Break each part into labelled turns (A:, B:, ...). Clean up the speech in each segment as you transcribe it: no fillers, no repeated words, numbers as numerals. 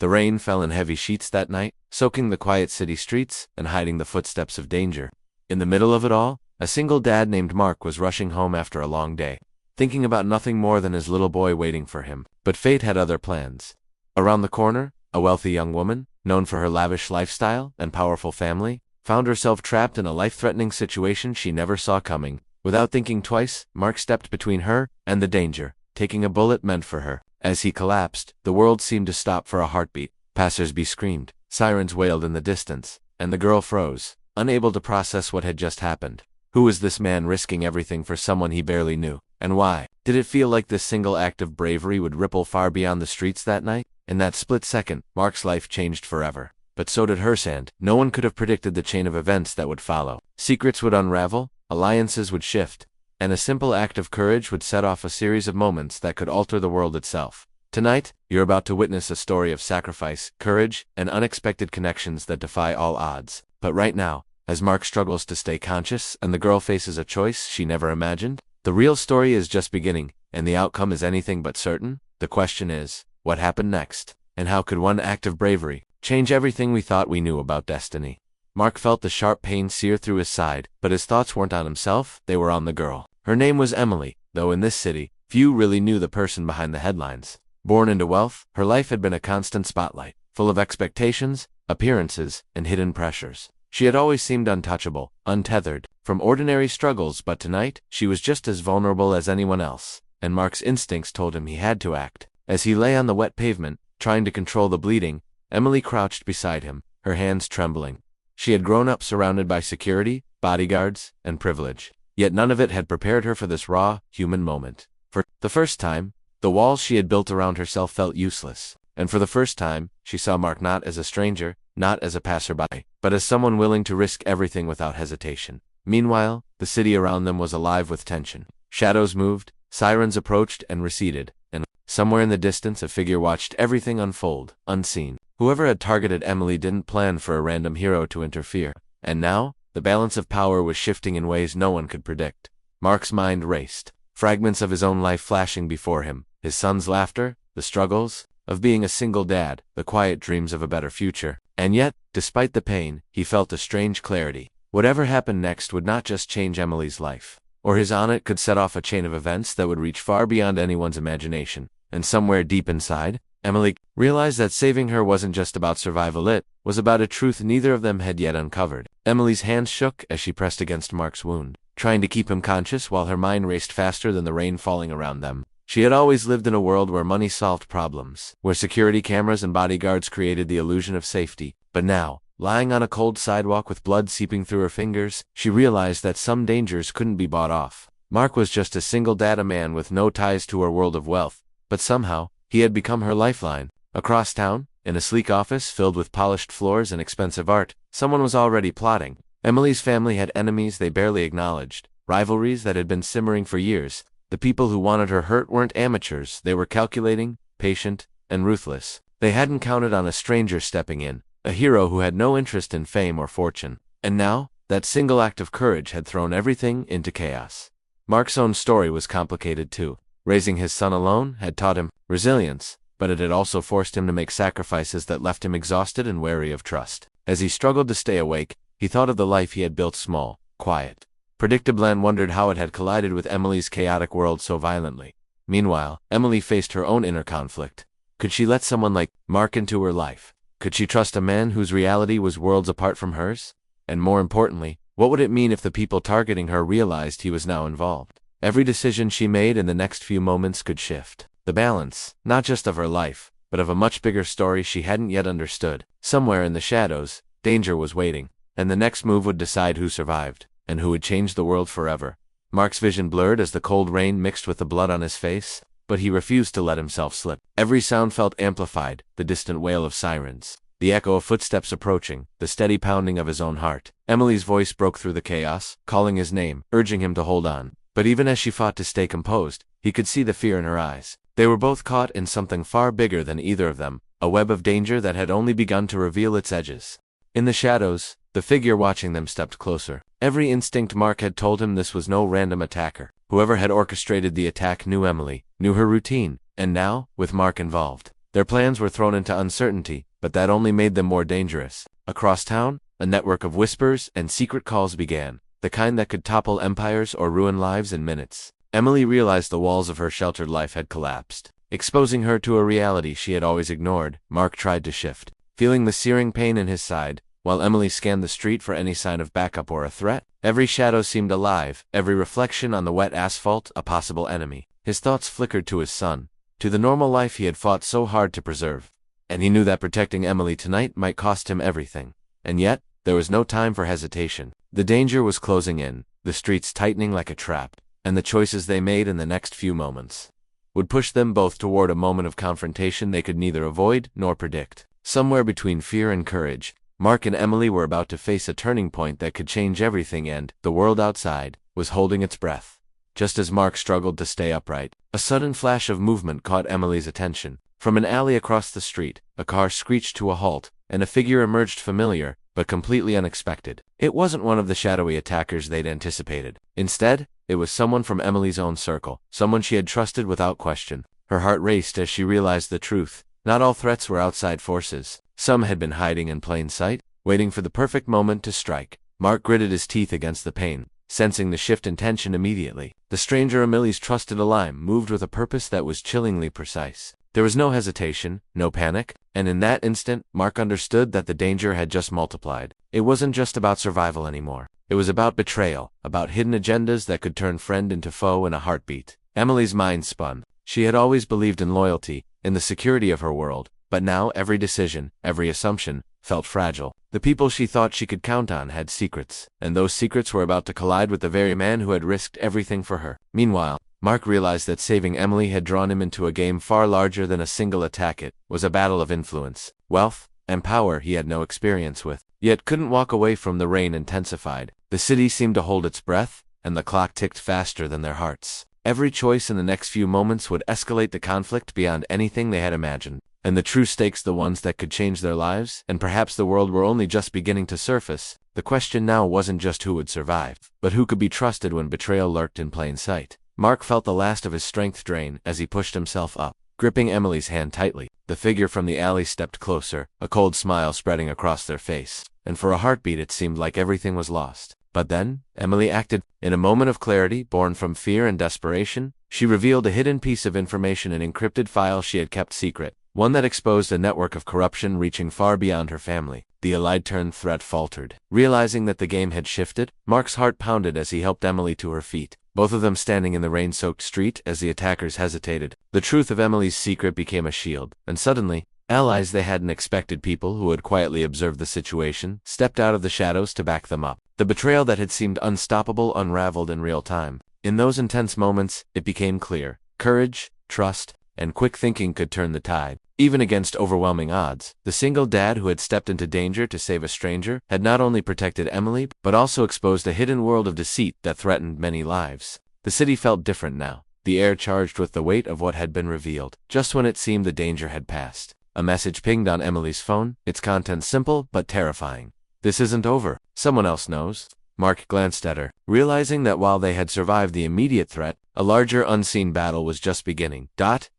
A: The rain fell in heavy sheets that night, soaking the quiet city streets and hiding the footsteps of danger. In the middle of it all, a single dad named Mark was rushing home after a long day, thinking about nothing more than his little boy waiting for him. But fate had other plans. Around the corner, a wealthy young woman, known for her lavish lifestyle and powerful family, found herself trapped in a life-threatening situation she never saw coming. Without thinking twice, Mark stepped between her and the danger, taking a bullet meant for her. As he collapsed, the world seemed to stop for a heartbeat. Passers-by screamed, sirens wailed in the distance, and the girl froze, unable to process what had just happened. Who was this man risking everything for someone he barely knew? And why? Did it feel like this single act of bravery would ripple far beyond the streets that night? In that split second, Mark's life changed forever. But so did hers, and no one could have predicted the chain of events that would follow. Secrets would unravel, alliances would shift, and a simple act of courage would set off a series of moments that could alter the world itself. Tonight, you're about to witness a story of sacrifice, courage, and unexpected connections that defy all odds. But right now, as Mark struggles to stay conscious and the girl faces a choice she never imagined, the real story is just beginning, and the outcome is anything but certain. The question is, what happened next? And how could one act of bravery change everything we thought we knew about destiny? Mark felt the sharp pain sear through his side, but his thoughts weren't on himself, they were on the girl. Her name was Emily, though in this city, few really knew the person behind the headlines. Born into wealth, her life had been a constant spotlight, full of expectations, appearances, and hidden pressures. She had always seemed untouchable, untethered from ordinary struggles, but tonight, she was just as vulnerable as anyone else, and Mark's instincts told him he had to act. As he lay on the wet pavement, trying to control the bleeding, Emily crouched beside him, her hands trembling. She had grown up surrounded by security, bodyguards, and privilege, yet none of it had prepared her for this raw, human moment. For the first time, the walls she had built around herself felt useless, and for the first time, she saw Mark not as a stranger, not as a passerby, but as someone willing to risk everything without hesitation. Meanwhile, the city around them was alive with tension. Shadows moved, sirens approached and receded, and somewhere in the distance a figure watched everything unfold, unseen. Whoever had targeted Emily didn't plan for a random hero to interfere, and now, the balance of power was shifting in ways no one could predict. Mark's mind raced, fragments of his own life flashing before him, his son's laughter, the struggles of being a single dad, the quiet dreams of a better future. And yet, despite the pain, he felt a strange clarity. Whatever happened next would not just change Emily's life, or his on it could set off a chain of events that would reach far beyond anyone's imagination. And somewhere deep inside, Emily realized that saving her wasn't just about survival, it was about a truth neither of them had yet uncovered. Emily's hands shook as she pressed against Mark's wound, trying to keep him conscious while her mind raced faster than the rain falling around them. She had always lived in a world where money solved problems, where security cameras and bodyguards created the illusion of safety. But now, lying on a cold sidewalk with blood seeping through her fingers, she realized that some dangers couldn't be bought off. Mark was just a single dad, a man with no ties to her world of wealth, but somehow, he had become her lifeline. Across town, in a sleek office filled with polished floors and expensive art, someone was already plotting. Emily's family had enemies they barely acknowledged, rivalries that had been simmering for years. The people who wanted her hurt weren't amateurs, they were calculating, patient, and ruthless. They hadn't counted on a stranger stepping in, a hero who had no interest in fame or fortune. And now, that single act of courage had thrown everything into chaos. Mark's own story was complicated too. Raising his son alone had taught him resilience, but it had also forced him to make sacrifices that left him exhausted and wary of trust. As he struggled to stay awake, he thought of the life he had built, small, quiet, predictable, and wondered how it had collided with Emily's chaotic world so violently. Meanwhile, Emily faced her own inner conflict. Could she let someone like Mark into her life? Could she trust a man whose reality was worlds apart from hers? And more importantly, what would it mean if the people targeting her realized he was now involved? Every decision she made in the next few moments could shift the balance, not just of her life, but of a much bigger story she hadn't yet understood. Somewhere in the shadows, danger was waiting, and the next move would decide who survived, and who would change the world forever. Mark's vision blurred as the cold rain mixed with the blood on his face, but he refused to let himself slip. Every sound felt amplified, the distant wail of sirens, the echo of footsteps approaching, the steady pounding of his own heart. Emily's voice broke through the chaos, calling his name, urging him to hold on. But even as she fought to stay composed, he could see the fear in her eyes. They were both caught in something far bigger than either of them, a web of danger that had only begun to reveal its edges. In the shadows, the figure watching them stepped closer. Every instinct Mark had told him this was no random attacker. Whoever had orchestrated the attack knew Emily, knew her routine, and now, with Mark involved, Their plans were thrown into uncertainty, but that only made them more dangerous. Across town, a network of whispers and secret calls began, the kind that could topple empires or ruin lives in minutes. Emily realized the walls of her sheltered life had collapsed, exposing her to a reality she had always ignored. Mark tried to shift, feeling the searing pain in his side, while Emily scanned the street for any sign of backup or a threat. Every shadow seemed alive, every reflection on the wet asphalt a possible enemy. His thoughts flickered to his son, to the normal life he had fought so hard to preserve. And he knew that protecting Emily tonight might cost him everything. And yet, there was no time for hesitation. The danger was closing in, the streets tightening like a trap, and the choices they made in the next few moments would push them both toward a moment of confrontation they could neither avoid nor predict. Somewhere between fear and courage, Mark and Emily were about to face a turning point that could change everything, and the world outside was holding its breath. Just as Mark struggled to stay upright, a sudden flash of movement caught Emily's attention. From an alley across the street, a car screeched to a halt, and a figure emerged, familiar, but completely unexpected. It wasn't one of the shadowy attackers they'd anticipated. Instead, it was someone from Emily's own circle, someone she had trusted without question. Her heart raced as she realized the truth. Not all threats were outside forces. Some had been hiding in plain sight, waiting for the perfect moment to strike. Mark gritted his teeth against the pain, sensing the shift in tension immediately. The stranger Emily's trusted ally moved with a purpose that was chillingly precise. There was no hesitation, no panic, and in that instant, Mark understood that the danger had just multiplied. It wasn't just about survival anymore. It was about betrayal, about hidden agendas that could turn friend into foe in a heartbeat. Emily's mind spun. She had always believed in loyalty, in the security of her world, but now every decision, every assumption, felt fragile. The people she thought she could count on had secrets, and those secrets were about to collide with the very man who had risked everything for her. Meanwhile, Mark realized that saving Emily had drawn him into a game far larger than a single attack. It was a battle of influence, wealth, and power he had no experience with, yet couldn't walk away from. The rain intensified. The city seemed to hold its breath, and the clock ticked faster than their hearts. Every choice in the next few moments would escalate the conflict beyond anything they had imagined. And the true stakes, the ones that could change their lives, and perhaps the world, were only just beginning to surface. The question now wasn't just who would survive, but who could be trusted when betrayal lurked in plain sight. Mark felt the last of his strength drain as he pushed himself up, gripping Emily's hand tightly. The figure from the alley stepped closer, a cold smile spreading across their face, and for a heartbeat it seemed like everything was lost. But then, Emily acted. In a moment of clarity, born from fear and desperation, she revealed a hidden piece of information, an encrypted file she had kept secret, one that exposed a network of corruption reaching far beyond her family. The allied turned threat faltered. Realizing that the game had shifted, Mark's heart pounded as he helped Emily to her feet, both of them standing in the rain-soaked street as the attackers hesitated. The truth of Emily's secret became a shield, and suddenly, allies they hadn't expected, people who had quietly observed the situation, stepped out of the shadows to back them up. The betrayal that had seemed unstoppable unraveled in real time. In those intense moments, it became clear. Courage, trust, and quick thinking could turn the tide. Even against overwhelming odds, the single dad who had stepped into danger to save a stranger had not only protected Emily, but also exposed a hidden world of deceit that threatened many lives. The city felt different now, the air charged with the weight of what had been revealed. Just when it seemed the danger had passed, a message pinged on Emily's phone, its contents simple but terrifying. "This isn't over. Someone else knows." Mark glanced at her, realizing that while they had survived the immediate threat, a larger unseen battle was just beginning.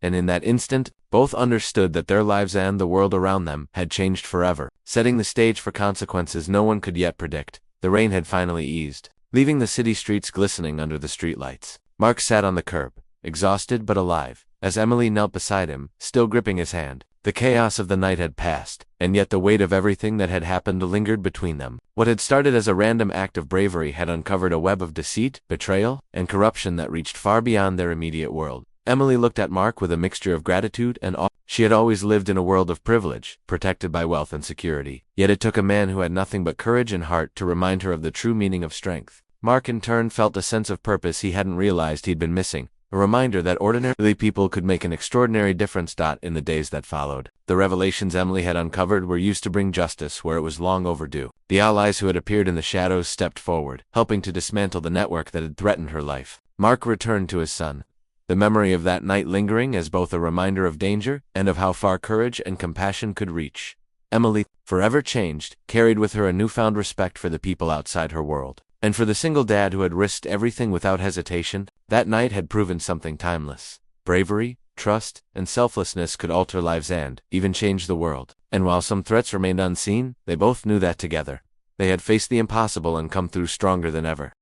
A: And in that instant, both understood that their lives and the world around them had changed forever, setting the stage for consequences no one could yet predict. The rain had finally eased, leaving the city streets glistening under the streetlights. Mark sat on the curb, exhausted but alive, as Emily knelt beside him, still gripping his hand. The chaos of the night had passed, and yet the weight of everything that had happened lingered between them. What had started as a random act of bravery had uncovered a web of deceit, betrayal, and corruption that reached far beyond their immediate world. Emily looked at Mark with a mixture of gratitude and awe. She had always lived in a world of privilege, protected by wealth and security. Yet it took a man who had nothing but courage and heart to remind her of the true meaning of strength. Mark in turn felt a sense of purpose he hadn't realized he'd been missing. A reminder that ordinary people could make an extraordinary difference. In the days that followed, the revelations Emily had uncovered were used to bring justice where it was long overdue. The allies who had appeared in the shadows stepped forward, helping to dismantle the network that had threatened her life. Mark returned to his son, the memory of that night lingering as both a reminder of danger and of how far courage and compassion could reach. Emily, forever changed, carried with her a newfound respect for the people outside her world. And for the single dad who had risked everything without hesitation, that night had proven something timeless. Bravery, trust, and selflessness could alter lives and even change the world. And while some threats remained unseen, they both knew that together, they had faced the impossible and come through stronger than ever.